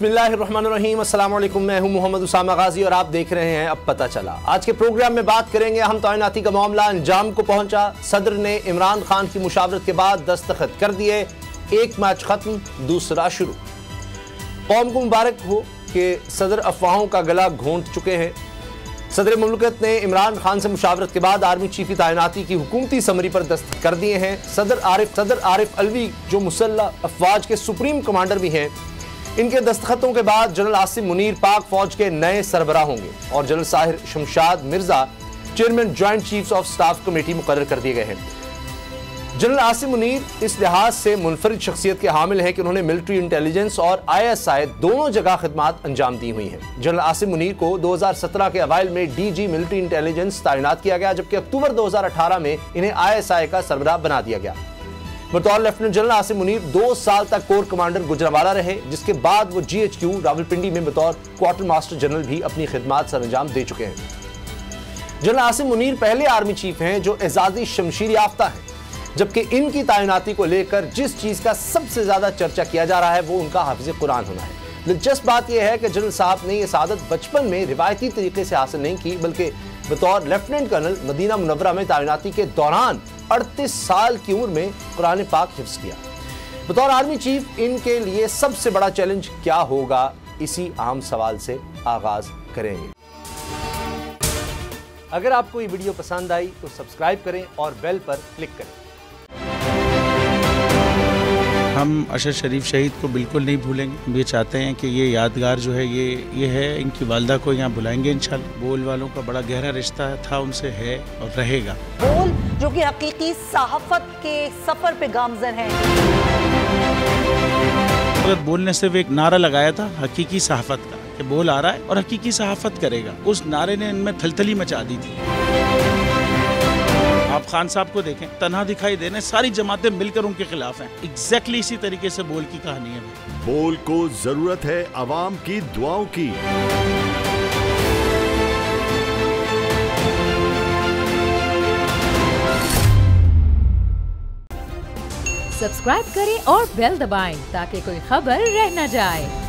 बिस्मिल्लाहिर्रहमानिर्रहीम, अस्सलाम वालेकुम। मैं हूं मोहम्मद उसामा गाजी और आप देख रहे हैं अब पता चला। आज के प्रोग्राम में बात करेंगे हम तैनाती का मामला अंजाम को पहुंचा। सदर ने इमरान खान की मुशावरत के बाद दस्तखत कर दिए। एक मैच खत्म, दूसरा शुरू। कौम को मुबारक हो कि सदर अफवाहों का गला घोंट चुके हैं। सदर मुमलकत ने इमरान खान से मुशावरत के बाद आर्मी चीफ की तैनाती की हुकूमती समरी पर दस्तखत कर दिए हैं। सदर आरिफ अलवी जो मुसल्लह अफवाज के सुप्रीम कमांडर भी हैं, इनके दस्तखतों के बाद जनरल आसिम मुनीर पाक फौज के नए सरबराह होंगे और general Sahir Shamshad Mirza chairman joint chiefs of staff committee मुकर्रर कर दिए गए हैं। जनरल आसिम मुनीर इस लिहाज से मुनफरिद शख्सियत के हामिल हैं कि उन्होंने मिलिट्री इंटेलिजेंस और ISI दोनों जगह खिदमात अंजाम दी हुई हैं। जनरल आसिम मुनीर को 2017 के अवाइल में DG मिलिट्री इंटेलिजेंस तैनात किया गया, जबकि अक्टूबर 2018 में इन्हें ISI का सरबराह बना दिया गया। बतौर लेफ्टिनेंट जनरल आसिम मुनीर 2 साल तक कोर कमांडर गुजरांवाला रहे, जिसके बाद वो GHQ रावलपिंडी में बतौर क्वार्टर मास्टर जनरल भी अपनी खिदमात सर अंजाम दे चुके हैं। जनरल आसिम मुनीर पहले आर्मी चीफ हैं जो एजाजी शमशीर याफ्ता हैं, जबकि इनकी तैनाती को लेकर जिस चीज का सबसे ज्यादा चर्चा किया जा रहा है वो उनका हाफिज कुरान होना है। दिलचस्प बात यह है कि जनरल साहब ने यह सादत बचपन में रिवायती तरीके से हासिल नहीं की, बल्कि बतौर लेफ्टिनेंट कर्नल मदीना मुनव्वरा में तैनाती के दौरान 38 साल की उम्र में कुरान पाक हिफ्ज किया। बतौर आर्मी चीफ इनके लिए सबसे बड़ा चैलेंज क्या होगा, इसी अहम सवाल से आगाज करेंगे। अगर आपको ये वीडियो पसंद आई तो सब्सक्राइब करें और बेल पर क्लिक करें। हम अशर शरीफ शहीद को बिल्कुल नहीं भूलेंगे। हम ये चाहते हैं कि ये यादगार जो है ये है, इनकी वालदा को यहाँ बुलाएंगे इंशाल्लाह। बोल वालों का बड़ा गहरा रिश्ता था उनसे, है और रहेगा। बोल जो कि हकीकी सहाफत के सफर पे गामजन है। अगर बोल ने सिर्फ एक नारा लगाया था हकीकी सहाफत का कि बोल आ रहा है और हकीकी सहाफत करेगा, उस नारे ने इनमें थलथली मचा दी थी। आप खान साहब को देखें, तन्हा दिखाई देने, सारी जमातें मिलकर उनके खिलाफ हैं। एग्जैक्टली इसी तरीके से बोल की कहानी है। बोल को जरूरत है अवाम की दुआओं की। सब्सक्राइब करें और बेल दबाएं ताकि कोई खबर रह न जाए।